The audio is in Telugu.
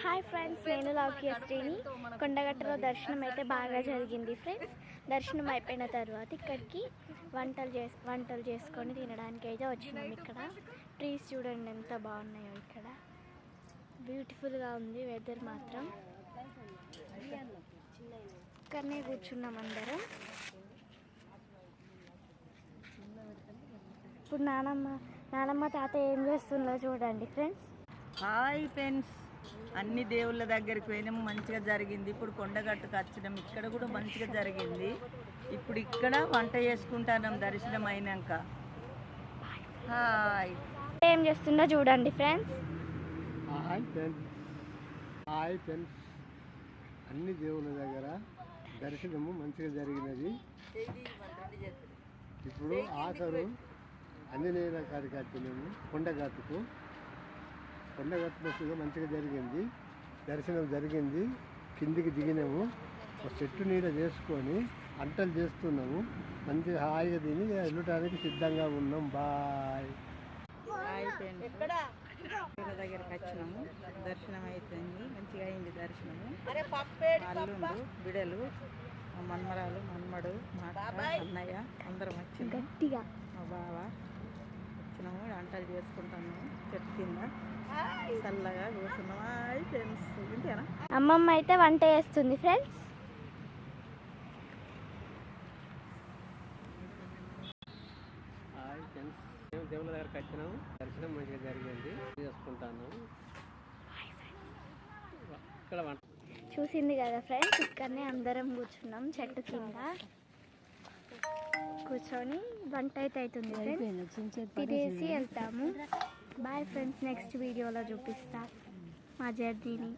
హాయ్ ఫ్రెండ్స్, నేను లౌక్యశ్రీని. కొండగట్టలో దర్శనం అయితే బాగా జరిగింది ఫ్రెండ్స్. దర్శనం అయిపోయిన తర్వాత ఇక్కడికి వంటలు చేసుకొని తినడానికి అయితే వచ్చినాం. ఇక్కడ ట్రీస్ చూడండి ఎంత బాగున్నాయో. ఇక్కడ బ్యూటిఫుల్గా ఉంది వెదర్ మాత్రం. ఇక్కడనే కూర్చున్నాం అందరం. ఇప్పుడు నానమ్మ తాత ఏం చేస్తుందో చూడండి ఫ్రెండ్స్. హాయ్ ఫ్రెండ్స్, అన్ని దేవుళ్ళ దగ్గరికి పోయినాము, మంచిగా జరిగింది. ఇప్పుడు కొండగట్టుకు వచ్చినాం, ఇక్కడ కూడా మంచిగా జరిగింది. ఇప్పుడు ఇక్కడ వంట చేసుకుంటాం దర్శనం అయినాక. హాయ్, ఏం చేస్తుందో చూడండి ఫ్రెండ్స్. హాయ్ ఫ్రెండ్స్, అన్ని దేవుళ్ళ దగ్గర దర్శనము మంచిగా జరిగినది. ఇప్పుడు ఆఖరు ఆంజనేయుల కాడికి వచ్చినాము. కొండగట్టుకు మంచిగా జరిగింది, దర్శనం జరిగింది. కిందికి దిగినాము, ఒక చెట్టు నీడ చేసుకొని వంటలు చేస్తున్నాము. మంచిగా హాయిగా తిని వెళ్ళటానికి సిద్ధంగా ఉన్నాం. బాయ్. హాయ్ ఫ్రెండ్స్, దగ్గరికి వచ్చినాము, దర్శనం అయిపోయింది, మంచిగా అయింది దర్శనము. అల్లుండు బిడలు, మన్మరాలు, మన్మడు, మా అన్నయ్య అందరం వచ్చింది. గట్టిగా మా బావ వచ్చినాము, వంటలు చేసుకుంటాము. చెట్టు కింద చల్లగా కూర్చున్నాం. హాయ్ ఫ్రెండ్స్, ఇంతేనా? అమ్మమ్మ అయితే వంట చేస్తుంది ఫ్రెండ్స్. హాయ్ ఫ్రెండ్స్, మేము దేవుళ్ళ దగ్గరికి వచ్చినాము, దర్శనం మంచిగా జరిగింది, చేసుకుంటాను. ఇక్కడ చూసింది కదా ఫ్రెండ్స్, ఇక్కడనే అందరం కూర్చున్నాం చెట్టు కింద కూర్చొని. వంట అయితే అవుతుంది ఫ్రెండ్స్, తినేసి వెళ్తాము. బాయ్ ఫ్రెండ్స్, నెక్స్ట్ వీడియోలో చూపిస్తా మా జర్నీని.